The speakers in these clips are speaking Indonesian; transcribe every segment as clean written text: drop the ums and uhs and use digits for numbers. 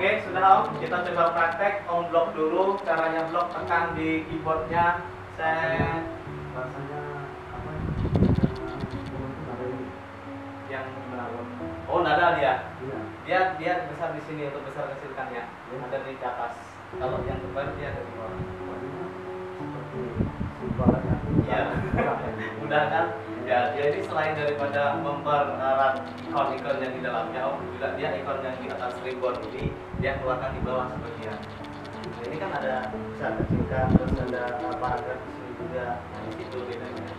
Oke, sudah Om. Kita coba praktek. Om blok dulu. Caranya blok, tekan di keyboardnya. Saya Rasanya apa? yang gimana Om? Oh, nada dia. Iya. Dia besar di sini untuk besar kecilkannya. Ada di atas. Kalau yang terbaru dia ada di bawah. Seperti simbalan ya. Iya. Mudah kan? Ya, dia ini selain daripada mempererat ikon-ikon yang di dalamnya, Om, juga dia ikon yang di atas ribbon ini dia keluarkan di bawah sebagian. Nah, ini kan ada besar kecilkan, terus ada paragraf di sini juga. Nah, di situ bedanya.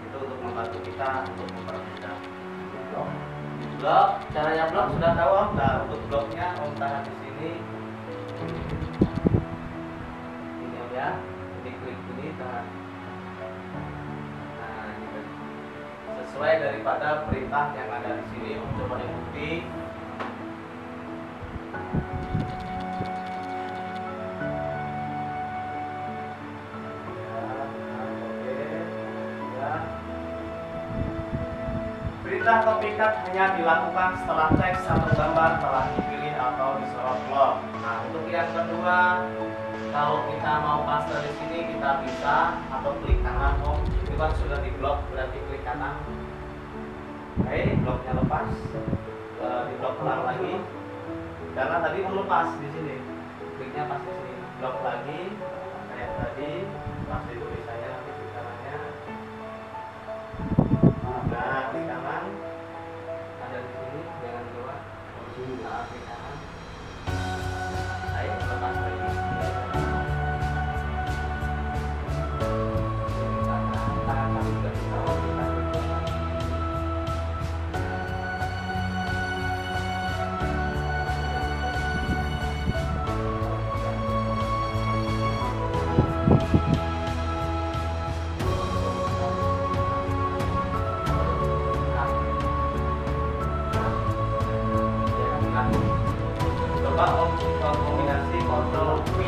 Itu untuk membantu kita untuk mempermudah. Blok, caranya blok sudah tahu Om. Nah, untuk bloknya Om tahan di sini. Ini Om ya. Ini klik ini tahan. Nah, gitu. Sesuai daripada perintah yang ada di sini, Om coba ikuti. Perintah copycat hanya dilakukan setelah teks atau gambar telah dipilih atau disorot blok. Nah, untuk yang kedua, kalau kita mau paste di sini kita bisa atau klik kanan Om. Itu kan sudah di blok, berarti klik kanan. Oke, bloknya lepas. Di blok ulang lagi. Karena tadi Om lepas di sini. Kliknya pas di sini. Blok lagi kayak tadi, pas di tulisannya nanti di kanannya. Nah, klik kanan ada di sini, jangan keluar. Nah, klik kanan. Ayo, lepas lagi. Tangan kami juga bisa kita klik kanan. Coba Om kombinasi Ctrl V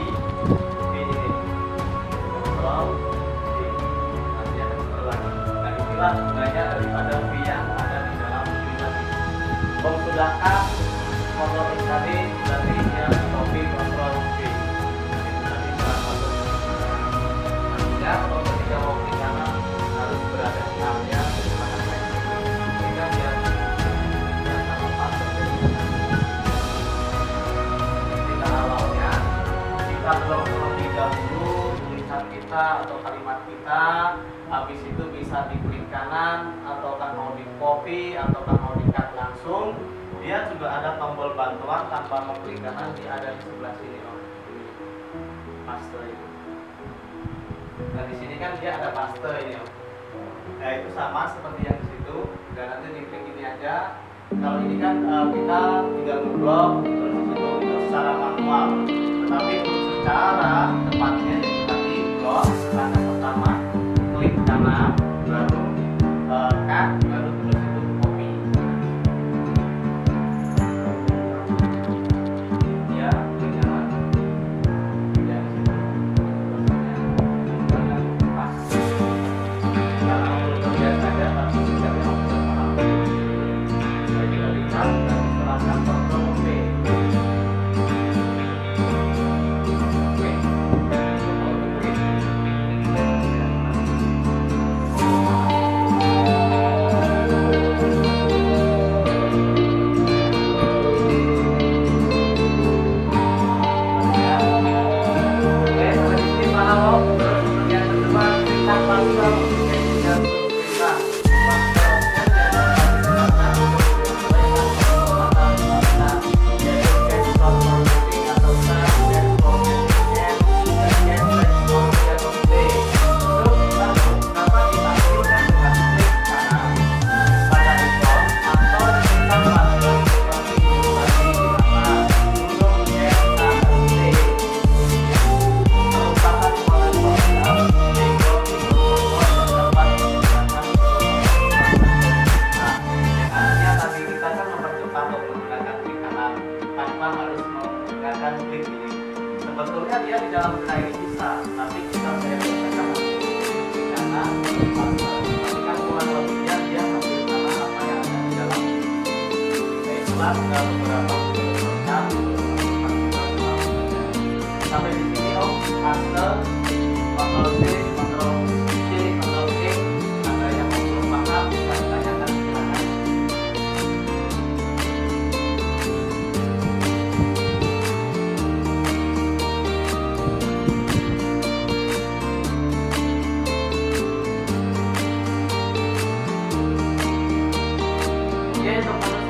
ini Ctrl V nanti akan sebentar lagi. Nah, inilah gunanya daripada V yang ada di dalam tulisan ini. Om sudahkan Ctrl X tadi, berarti dia copy Ctrl V. Nanti salah satu artinya kalau ketika mau klik kanan harus berada di area menggunakan teks sehingga dia sama pas kita blok terlebih dahulu tulisan kita atau kalimat kita, habis itu bisa diklik kanan ataukah mau di copy ataukah mau di-cut langsung. Dia juga ada tombol bantuan tanpa mengklik kanan, dia ada di sebelah sini Om. Paste ini. Nah, di sini kan dia ada paste ini Om. Nah, itu sama seperti yang di situ. Dan nanti diklik ini aja. Kalau ini kan kita tinggal ngeblok terus di situ itu secara manual. Tetapi untuk secara tepatnya kita di blok langkah pertama klik kanan baru cut baru terus itu copy. Ya, klik kanan. Ya, di situ. Jangan pas. Karena untuk terlihat saja tapi tidak yang paham. Saya juga lihat dan setelahkan Ctrl V. Sebetulnya dia di dalam KI bisa, tapi kita saya katakan karena tapi kan kurang lebihnya dia hampir sama apa yang ada di dalam. Saya ulang beberapa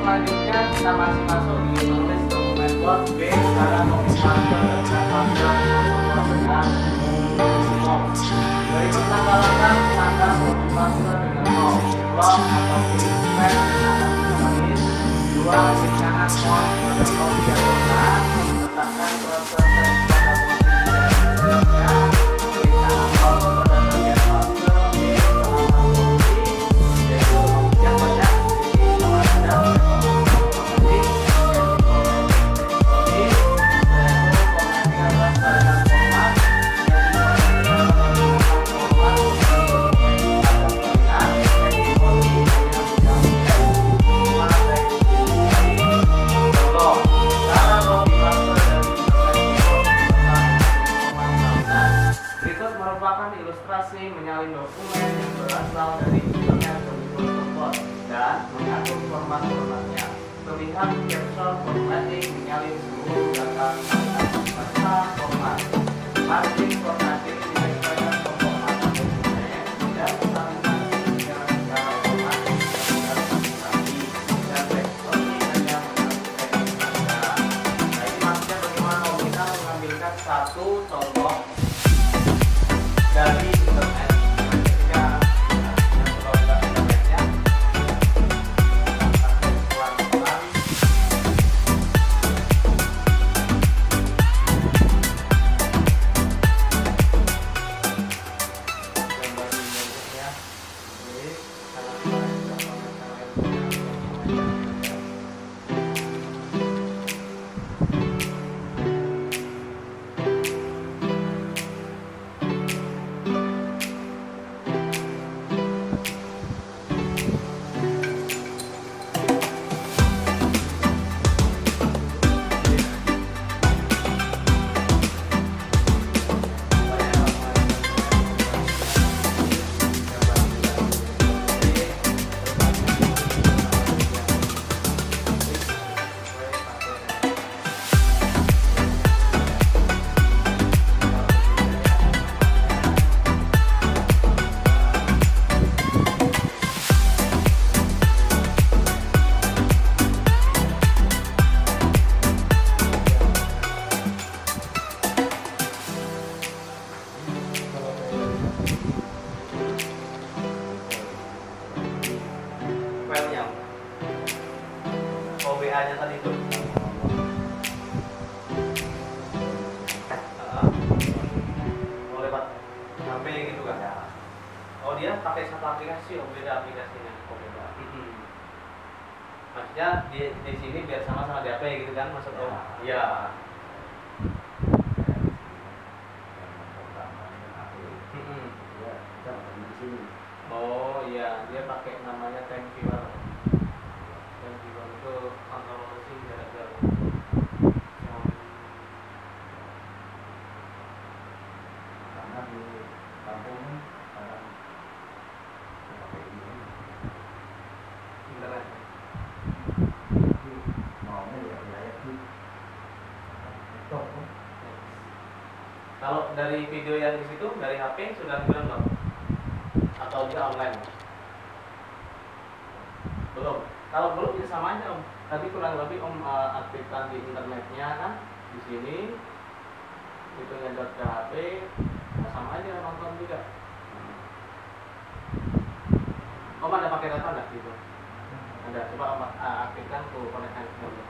selanjutnya kita masih masuk di menulis dokumen Word. B, cara copy paste dan data dengan mouse. Berikut langkah-langkah Anda copy paste dengan mouse. Blok atau pilih pen dengan tulis. 2, klik kanan mouse pada copy atau not. Letakkan cursor pada posisi selanjutnya. Klik kanan mouse pada bagian paste. Ilustrasi menyalin dokumen yang berasal dari internet ke Google Docs dan mengatur format-formatnya. Terlihat cursor formatting menyalin seluruh data serta format. Margin formatting menyesuaikan pemformatan dokumen dan mensalurkan secara otomatis dan administrasi dan backstory hanya mengatur saja. Nah, ini maksudnya bagaimana kalau kita mengambilkan satu contoh dari internet ketika internetnya akses pelan-pelan WA-nya tadi itu. Oh, lewat HP gitu kan? Ya. Oh, dia pakai satu aplikasi, oh beda aplikasinya. Oh, beda. Maksudnya di sini biar sama-sama di HP gitu kan maksud Om? Iya. Oh iya, dia pakai namanya TimeViewer. TimeViewer itu kontrol mesin jarak jauh. Karena di kampung sekarang pakai ini Internet. maunya ya wilayah di toko. Kalau dari video yang di situ dari HP sudah download atau dia online? Belum. Kalau belum ya sama aja Om. Tadi kurang lebih Om aktifkan di internetnya kan di sini itu nyedot ke HP, nah, sama aja nonton juga. Om ada pakai data nggak gitu? Ada. Coba Om aktifkan tuh koneksi dulu.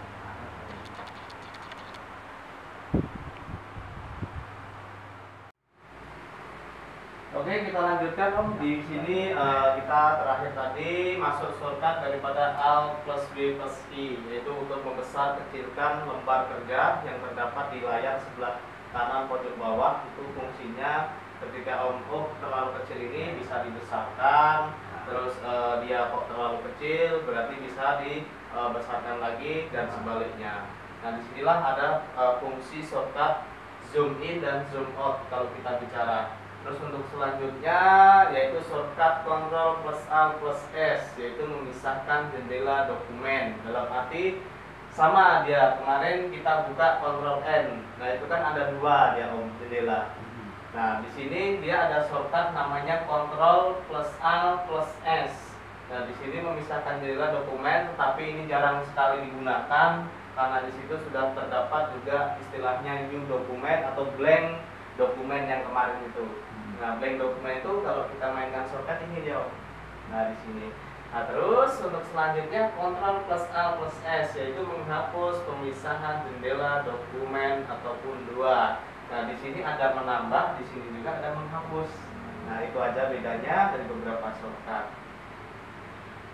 Oke, kita lanjutkan Om. Di sini kita terakhir tadi masuk shortcut daripada Alt plus B plus I, yaitu untuk membesar kecilkan lembar kerja yang terdapat di layar sebelah kanan pojok bawah. Itu fungsinya ketika Om terlalu kecil ini bisa dibesarkan, terus dia kok terlalu kecil berarti bisa dibesarkan lagi dan sebaliknya. Nah, disinilah ada fungsi shortcut zoom in dan zoom out kalau kita bicara. Terus untuk selanjutnya yaitu shortcut Ctrl plus Alt plus S, yaitu memisahkan jendela dokumen. Dalam arti sama dia kemarin kita buka Ctrl N. Nah itu kan ada dua dia Om jendela. Nah di sini dia ada shortcut namanya Ctrl plus Alt plus S. Nah, di sini memisahkan jendela dokumen, tapi ini jarang sekali digunakan karena di situ sudah terdapat juga istilahnya new dokumen atau blank dokumen yang kemarin itu. Nah, blank dokumen itu kalau kita mainkan shortcut ini dia. Nah, di sini. Nah, terus untuk selanjutnya Ctrl plus A plus S, yaitu menghapus pemisahan jendela dokumen ataupun dua. Nah, di sini ada menambah, di sini juga ada menghapus. Nah, itu aja bedanya dari beberapa shortcut.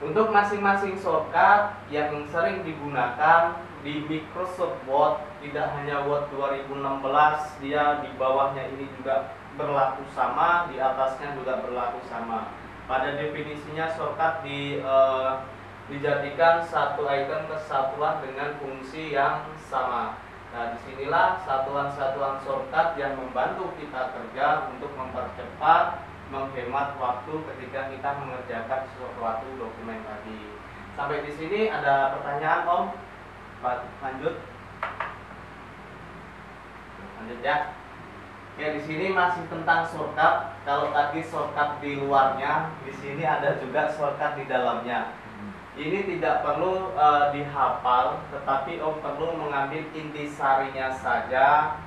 Untuk masing-masing shortcut yang sering digunakan di Microsoft Word, tidak hanya Word 2016, dia di bawahnya ini juga berlaku sama, di atasnya juga berlaku sama. Pada definisinya shortcut dijadikan satu icon kesatuan dengan fungsi yang sama. Nah, disinilah satuan-satuan shortcut yang membantu kita kerja untuk mempercepat, menghemat waktu ketika kita mengerjakan suatu dokumen tadi. Sampai di sini ada pertanyaan, Om? Lanjut ya. Oke, di sini masih tentang shortcut. Kalau tadi shortcut di luarnya, di sini ada juga shortcut di dalamnya. Ini tidak perlu dihafal, tetapi Om perlu mengambil intisarinya saja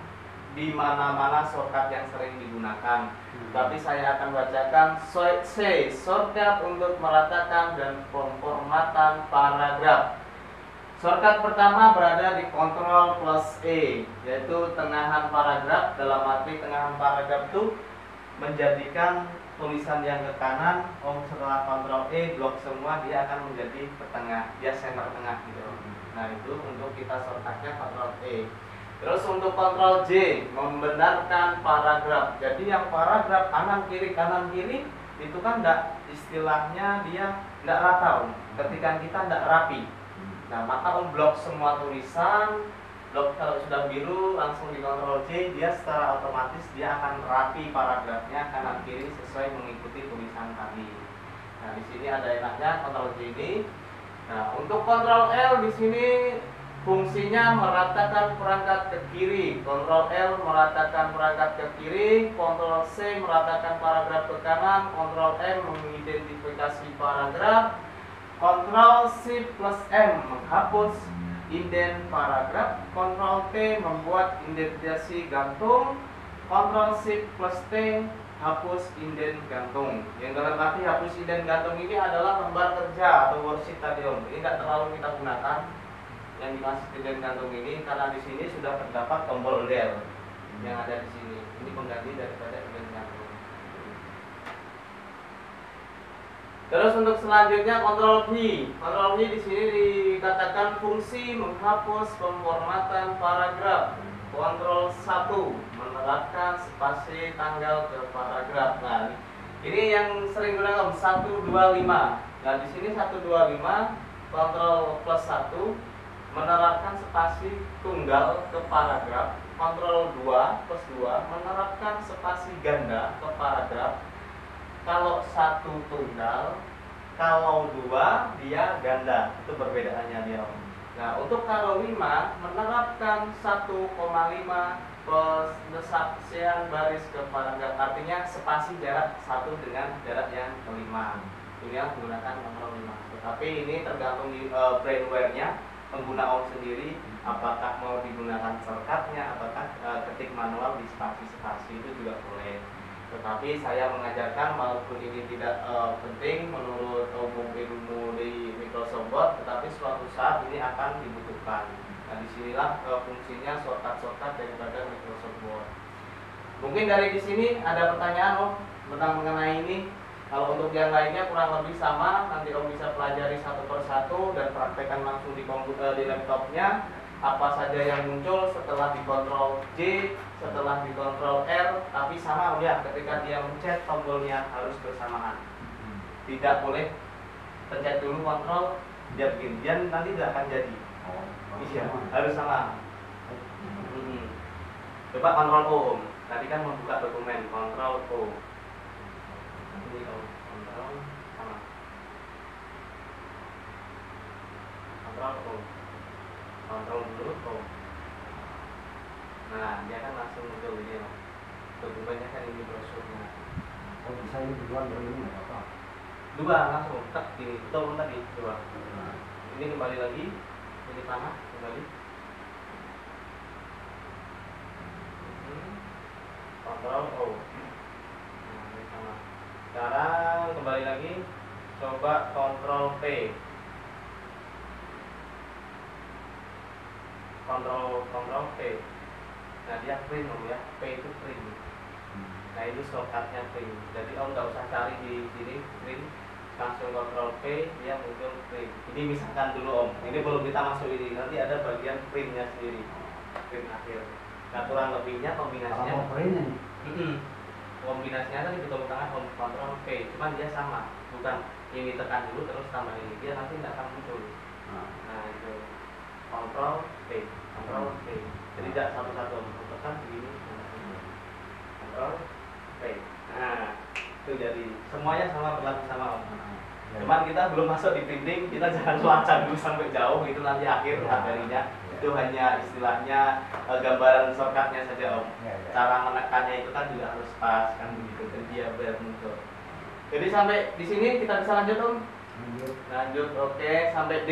di mana-mana shortcut yang sering digunakan. Tapi saya akan bacakan C, shortcut untuk meratakan dan pemformatan paragraf. Shortcut pertama berada di Ctrl plus E, yaitu tengahan paragraf. Dalam arti tengahan paragraf itu menjadikan tulisan yang ke kanan. Setelah Ctrl E blok semua, dia akan menjadi ke tengah, dia center tengah gitu. Nah, itu untuk kita shortcutnya Ctrl E. Terus untuk Ctrl J, membenarkan paragraf. Jadi yang paragraf kanan kiri itu kan istilahnya dia tidak rata, ketika kita tidak rapi. Nah, maka blok semua tulisan, blok kalau sudah biru langsung di Ctrl J, dia secara otomatis dia akan rapi paragrafnya kanan kiri sesuai mengikuti tulisan tadi. Nah, di sini ada enaknya Ctrl J ini. Nah, untuk Ctrl L di sini fungsinya meratakan perangkat ke kiri. Ctrl L meratakan perangkat ke kiri, Ctrl C meratakan paragraf ke kanan, Ctrl M mengidentifikasi paragraf, Ctrl Shift plus M menghapus indent paragraf, Ctrl T membuat indentasi gantung, Ctrl Shift plus T hapus indent gantung. Yang dalam arti hapus indent gantung ini adalah lembar kerja atau worksheet tadi Om. Ini tidak terlalu kita gunakan yang dimaksud indent gantung ini karena di sini sudah terdapat tombol del yang ada di sini. Ini pengganti daripada indent gantung. Terus untuk selanjutnya Ctrl V. Ctrl V di sini dikatakan fungsi menghapus pemformatan paragraf. Ctrl 1 menerapkan spasi tanggal ke paragraf. Nah, ini yang sering digunakan 125. Nah, di sini 125 Ctrl plus 1 menerapkan spasi tunggal ke paragraf. Ctrl 2 plus 2 menerapkan spasi ganda ke paragraf. Kalau satu tunggal, kalau dua dia ganda, itu perbedaannya dia. Nah, untuk kalau 5 menerapkan 1,5 persesian baris ke paragraf, artinya spasi jarak satu dengan jarak yang kelima. Ini yang menggunakan nomor 5. Tetapi ini tergantung di brainware-nya pengguna Om sendiri, apakah mau digunakan shortcut-nya, apakah ketik manual di spasi-spasi itu juga boleh. Tetapi saya mengajarkan walaupun ini tidak penting menurut umum ilmu di Microsoft Word, tetapi suatu saat ini akan dibutuhkan. Nah, disinilah fungsinya shortcut daripada Microsoft Word. Mungkin dari di sini ada pertanyaan Om tentang mengenai ini. Kalau untuk yang lainnya kurang lebih sama, nanti Om bisa pelajari satu persatu dan praktekkan langsung di komputer di laptopnya. Apa saja yang muncul setelah di Ctrl J, setelah di Ctrl R, tapi sama ya, ketika dia mencet tombolnya harus bersamaan. Tidak boleh pencet dulu Ctrl, dia begini, dia nanti tidak akan jadi. Iya, harus sama. Coba Ctrl O, tadi kan membuka dokumen, Ctrl O. Ini O, Ctrl sama. Ctrl O. Kontrol dulu tuh. Nah, dia kan langsung muncul ini dokumennya kan ini brosurnya. Oh, bisa ini duluan dari ini nggak apa-apa. dua langsung tek gini, betul belum tadi dua. Nah, Ini kembali lagi, ini panah kembali. Kontrol O. Nah, ini sama. Sekarang kembali lagi, coba kontrol P. Kontrol P. Nah dia print om ya, P itu print. Nah ini shortcutnya print. Jadi om nggak usah cari di sini print, langsung kontrol P dia muncul print. Ini misalkan dulu om, ini belum kita masuk ini, nanti ada bagian printnya sendiri, print akhir. Nah kurang lebihnya kalau kombinasinya. mau print ini, Kombinasinya tadi di tombol tangan kontrol P, cuman dia sama, bukan ini tekan dulu terus tambah ini, dia nanti tidak akan muncul. Nah itu kontrol P, kontrol P. Jadi tidak satu-satu, tekan begini, kontrol P. Nah itu jadi semuanya sama, berlaku sama om. Cuman kita belum masuk di printing, kita jangan melacak dulu sampai jauh, itu nanti akhir materinya. Itu hanya istilahnya gambaran shortcutnya saja om. Cara menekannya itu kan juga harus pas kan begitu, dan dia biar muncul. Jadi sampai di sini kita bisa lanjut om. Lanjut, oke. Sampai D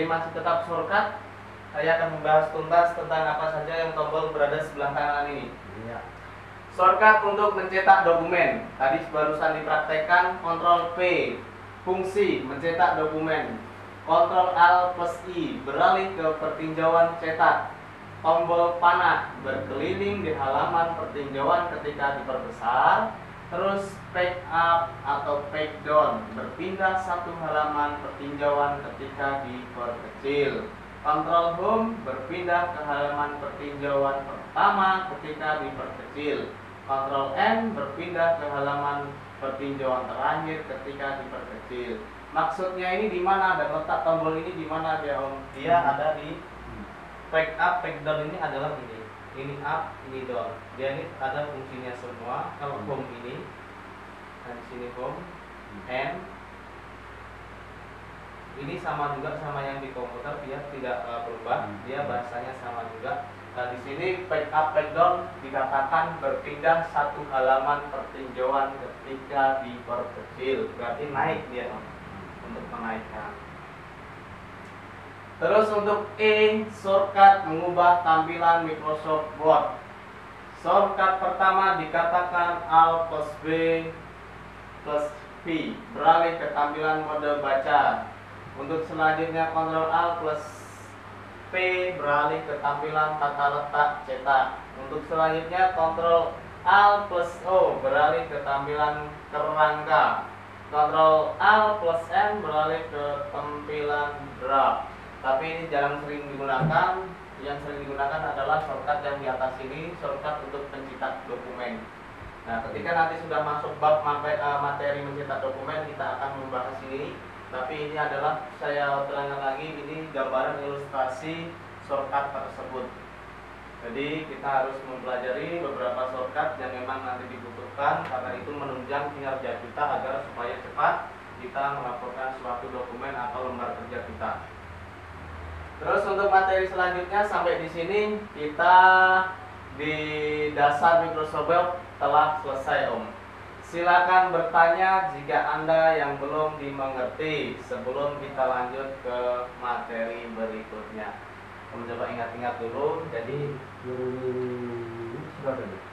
masih tetap shortcut. Saya akan membahas tuntas tentang apa saja yang tombol berada sebelah kanan ini. Shortcut untuk mencetak dokumen. Tadi barusan dipraktekkan Ctrl P, fungsi mencetak dokumen. Ctrl Alt plus I, beralih ke pertinjauan cetak. Tombol panah, berkeliling di halaman pertinjauan ketika diperbesar. Terus page up atau page down, berpindah satu halaman pertinjauan ketika diperkecil. Ctrl Home, berpindah ke halaman pertinjauan pertama ketika diperkecil. Ctrl N, berpindah ke halaman pertinjauan terakhir ketika diperkecil. Maksudnya ini di mana, dan letak tombol ini di mana dia om? Dia ada di page up, page down ini adalah ini. Ini up, ini down. Dia ini ada fungsinya semua. Kalau home ini, nah di sini home, N. Ini sama juga sama yang di komputer, dia tidak berubah. Dia bahasanya sama juga. Nah di sini page up, page down dikatakan berpindah satu halaman pertinjauan ketika diperkecil. Berarti naik dia om, untuk menaikkan. Terus untuk E, shortcut mengubah tampilan Microsoft Word. Shortcut pertama dikatakan Alt plus B plus V, beralih ke tampilan mode baca. Untuk selanjutnya Ctrl Alt plus P, beralih ke tampilan tata letak cetak. Untuk selanjutnya Ctrl Alt plus O, beralih ke tampilan kerangka. Ctrl Alt plus N, beralih ke tampilan draft. Tapi ini jarang sering digunakan. Yang sering digunakan adalah shortcut yang di atas ini, shortcut untuk pencetak dokumen. Nah, ketika nanti sudah masuk bab materi mencetak dokumen, kita akan membahas ini. Tapi ini adalah, saya terangkan lagi, ini gambaran ilustrasi shortcut tersebut. Jadi kita harus mempelajari beberapa shortcut yang memang nanti dibutuhkan, karena itu menunjang kinerja kita agar supaya cepat kita melaporkan suatu dokumen atau lembar kerja kita. Terus untuk materi selanjutnya sampai di sini kita di dasar Microsoft Word telah selesai om. Silakan bertanya jika Anda yang belum dimengerti sebelum kita lanjut ke materi berikutnya. Coba ingat-ingat dulu. Jadi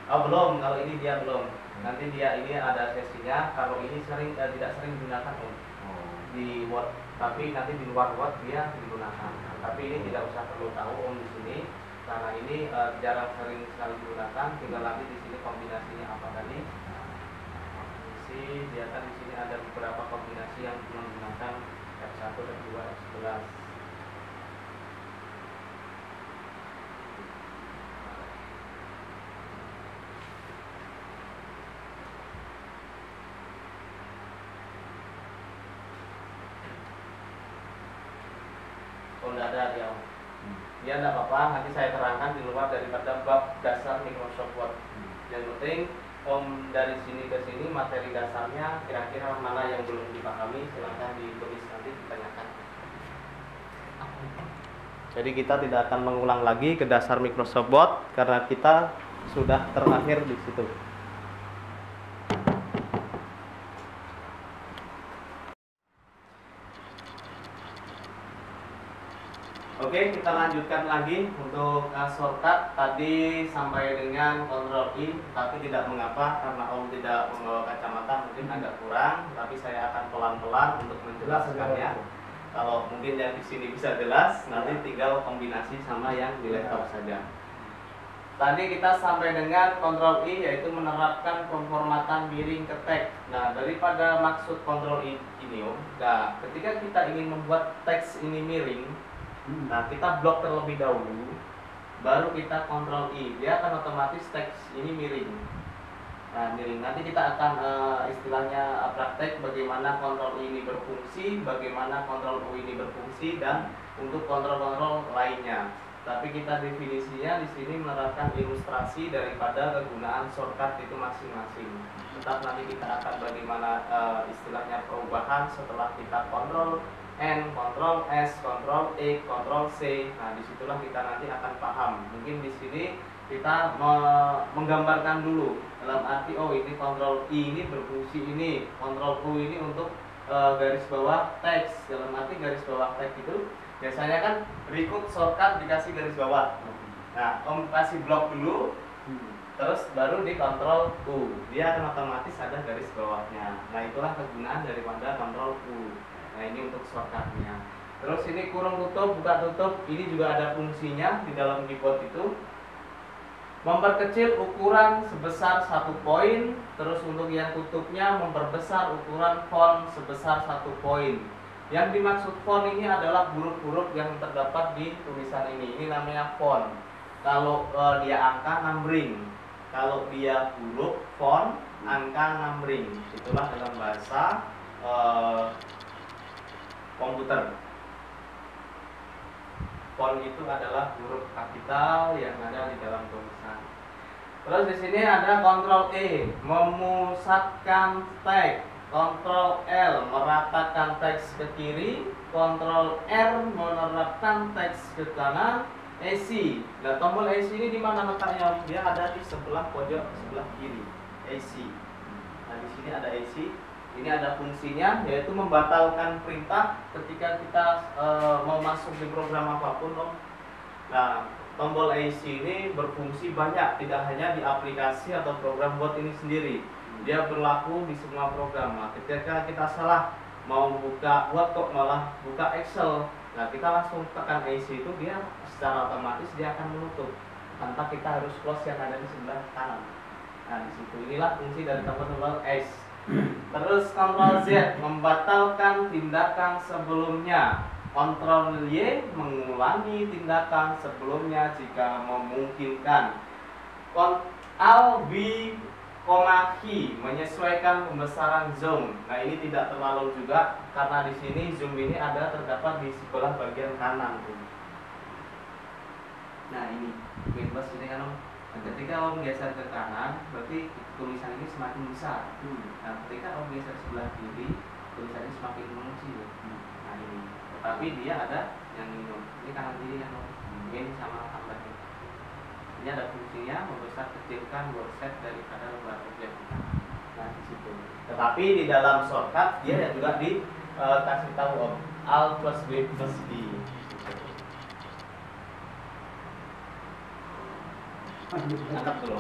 oh belum, kalau ini dia belum. Nanti dia ini ada sesinya. Kalau ini tidak sering digunakan om di Word, tapi nanti di luar Word dia digunakan. Tapi ini tidak usah perlu tahu om di sini, karena ini jarang sering sekali digunakan. Tinggal nanti di sini kombinasinya apa tadi. Dia kan di sini ada beberapa kombinasi yang menggunakan F1, F2, F11. Oh, tidak ada dia om. Dia tidak apa-apa, nanti saya terangkan di luar daripada bab dasar Microsoft Word. Yang penting om dari sini ke sini materi dasarnya kira-kira mana yang belum dipahami, silahkan ditulis nanti ditanyakan. Jadi kita tidak akan mengulang lagi ke dasar Microsoft Word karena kita sudah terakhir di situ. Oke, kita lanjutkan lagi untuk shortcut tadi sampai dengan Ctrl I, tapi tidak mengapa karena Om tidak membawa kacamata mungkin agak kurang, tapi saya akan pelan-pelan untuk menjelaskannya. Kalau mungkin yang di sini bisa jelas, nanti tinggal kombinasi sama yang di laptop saja. Tadi kita sampai dengan Ctrl I, yaitu menerapkan pemformatan miring ke teks. Nah, daripada maksud Ctrl I ini, nah, ketika kita ingin membuat teks ini miring, nah kita blok terlebih dahulu, baru kita Ctrl I, dia akan otomatis teks ini miring. Nah, miring. Nanti kita akan istilahnya praktek bagaimana Ctrl I ini berfungsi, bagaimana Ctrl U ini berfungsi, dan untuk kontrol-kontrol lainnya. Tapi kita definisinya di sini menerapkan ilustrasi daripada kegunaan shortcut itu masing-masing. Tetap nanti kita akan bagaimana istilahnya perubahan setelah kita Ctrl N, Ctrl S, Ctrl E, Ctrl C. Nah, disitulah kita nanti akan paham. Mungkin di sini kita menggambarkan dulu dalam arti ini Ctrl I ini berfungsi ini, Ctrl U ini untuk garis bawah teks. Dalam arti garis bawah teks itu biasanya kan berikut shortcut dikasih garis bawah. Nah, Om kasih blok dulu, terus baru di Ctrl U, dia akan otomatis ada garis bawahnya. Nah, itulah kegunaan daripada Ctrl U. Nah, ini untuk shortcutnya. Terus ini kurung tutup, buka tutup, ini juga ada fungsinya di dalam keyboard itu. Memperkecil ukuran sebesar 1 poin, terus untuk yang tutupnya memperbesar ukuran font sebesar 1 poin. Yang dimaksud font ini adalah huruf-huruf yang terdapat di tulisan ini. Ini namanya font. Kalau dia angka numbering, kalau dia huruf font angka numbering. Itulah dalam bahasa komputer. Font itu adalah huruf kapital yang ada di dalam tulisan. Terus di sini ada Ctrl E, memusatkan teks. Ctrl L, meratakan teks ke kiri. Ctrl R, menerapkan teks ke kanan. AC. Nah, tombol AC ini di mana letaknya? Dia ada di sebelah pojok sebelah kiri. AC. Nah, di sini ada AC. Ini ada fungsinya, yaitu membatalkan perintah ketika kita mau masuk di program apapun, Om. Nah, tombol AC ini berfungsi banyak, tidak hanya di aplikasi atau program buat ini sendiri. Dia berlaku di semua program. Nah, ketika kita salah mau buka Word kok malah buka Excel, nah kita langsung tekan AC itu, dia secara otomatis dia akan menutup tanpa kita harus close yang ada di sebelah kanan. Nah, di situ inilah fungsi dari tombol S. Terus Ctrl Z, membatalkan tindakan sebelumnya. Ctrl Y, mengulangi tindakan sebelumnya jika memungkinkan. Alt B, Hi, menyesuaikan pembesaran zoom. Nah, ini tidak terlalu juga karena di sini zoom ini ada terdapat di sebelah bagian kanan. Nah, ini bebas ini kan, Om. Ketika Om geser ke kanan, berarti tulisan ini semakin besar. Nah, ketika Om geser sebelah kiri, tulisannya semakin mengecil. Nah, ini. Tetapi dia ada yang ini, ini kanan kiri yang ini sama tambah ini. Ini ada fungsinya membesar kecilkan wordset daripada lembar objek kita. Nah, di situ. Tetapi di dalam shortcut dia juga dikasih tahu Om, Alt plus B plus D. Angkat dulu.